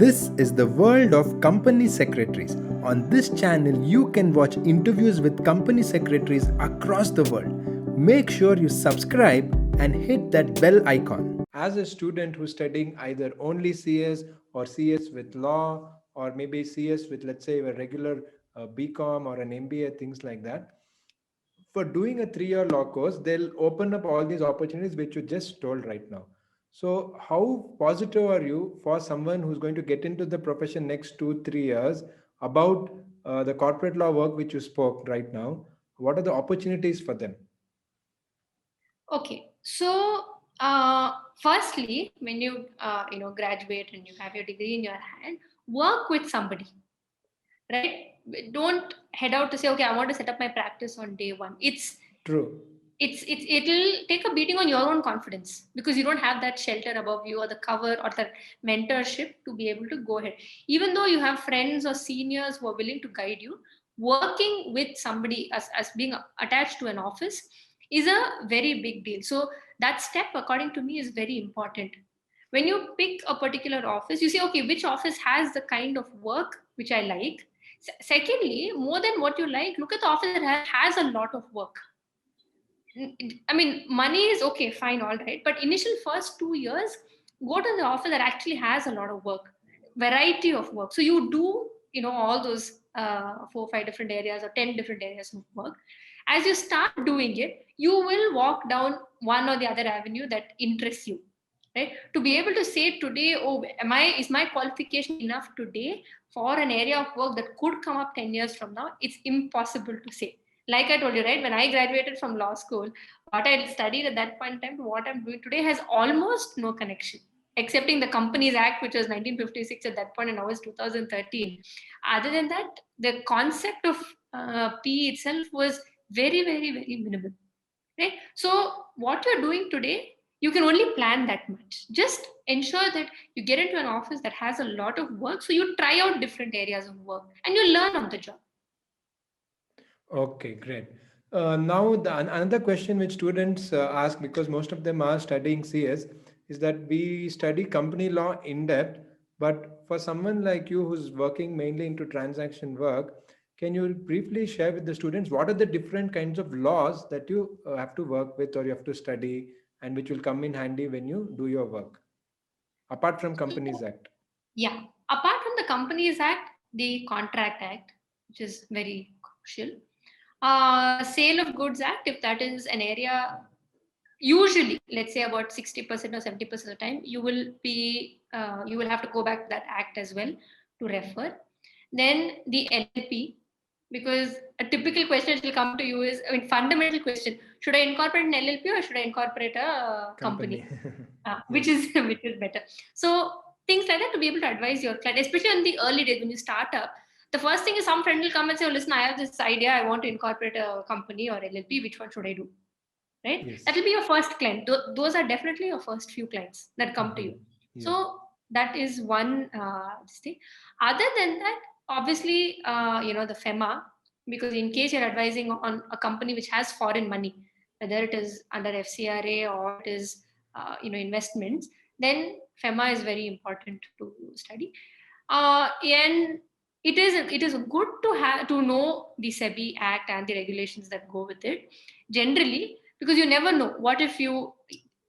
This is the world of company secretaries. On this channel, you can watch interviews with company secretaries across the world. Make sure you subscribe and hit that bell icon. As a student who's studying either only CS or CS with law, or maybe CS with, let's say, a regular BCom or an MBA, things like that, for doing a 3-year law course, they'll open up all these opportunities which you just told right now. So, how positive are you for someone who's going to get into the profession next 2-3 years about the corporate law work which you spoke right now? What are the opportunities for them? Okay, so firstly, when you graduate and you have your degree in your hand, work with somebody, right? Don't head out to say, okay, I want to set up my practice on day one. True. It'll take a beating on your own confidence because you don't have that shelter above you or the cover or the mentorship to be able to go ahead. Even though you have friends or seniors who are willing to guide you, working with somebody as being attached to an office is a very big deal. So that step, according to me, is very important. When you pick a particular office, you say, okay, which office has the kind of work which I like. Secondly, more than what you like, look at the office that has a lot of work. I mean, money is okay, fine, all right. But initial first 2 years, go to the office that actually has a lot of work, variety of work. So you do, all those 4 or 5 different areas or 10 different areas of work. As you start doing it, you will walk down one or the other avenue that interests you, right? To be able to say today, oh, is my qualification enough today for an area of work that could come up 10 years from now? It's impossible to say. Like I told you, right, when I graduated from law school, what I studied at that point in time to what I'm doing today has almost no connection, excepting the Companies Act, which was 1956 at that point, and now it's 2013. Other than that, the concept of PE itself was very, very, very minimal. Right? So, what you're doing today, you can only plan that much. Just ensure that you get into an office that has a lot of work, so you try out different areas of work and you learn on the job. Okay, great. Now, another question which students ask, because most of them are studying CS, is that we study company law in depth, but for someone like you who's working mainly into transaction work, can you briefly share with the students what are the different kinds of laws that you have to work with or you have to study and which will come in handy when you do your work, apart from Companies Act? Yeah. Apart from the Companies Act, the Contract Act, which is very crucial. Sale of Goods Act, if that is an area, usually, let's say about 60% or 70% of the time, you will have to go back to that act as well to refer. Then the LLP, because a typical question which will come to you is, I mean, fundamental question: should I incorporate an LLP or should I incorporate a Company. company? Which Yes. is which is better. So things like that to be able to advise your client, especially in the early days when you start up. The first thing is some friend will come and say, oh, listen, I have this idea, I want to incorporate a company or LLP, which one should I do? Right? That Yes. will be your first client. Those are definitely your first few clients that come to Mhm. you. Yeah. So that is one this thing. Other than that, obviously, the FEMA, because in case you're advising on a company which has foreign money, whether it is under FCRA or it is investments, then FEMA is very important to study. And it is good to have to know the SEBI Act and the regulations that go with it. Generally, because you never know, what if you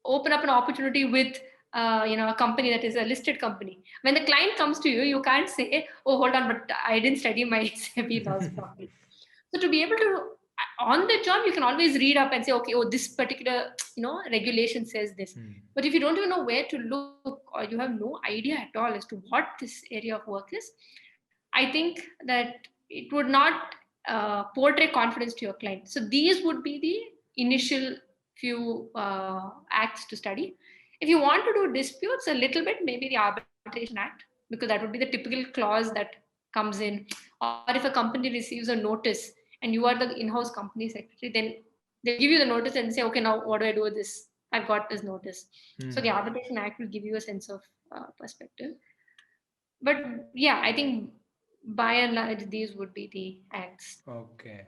open up an opportunity with a company that is a listed company. When the client comes to you, you can't say, oh, hold on, but I didn't study my SEBI laws properly. So to be able to on the job, you can always read up and say, okay, oh, this particular regulation says this. Hmm. But if you don't even know where to look or you have no idea at all as to what this area of work is, I think that it would not portray confidence to your client. So these would be the initial few acts to study. If you want to do disputes a little bit, maybe the Arbitration Act, because that would be the typical clause that comes in. Or if a company receives a notice and you are the in-house company secretary, then they'll give you the notice and say, okay, now what do I do with this? I've got this notice. So the Hmm. Arbitration Act will give you a sense of perspective. But yeah, I think by and large, these would be the acts. Okay.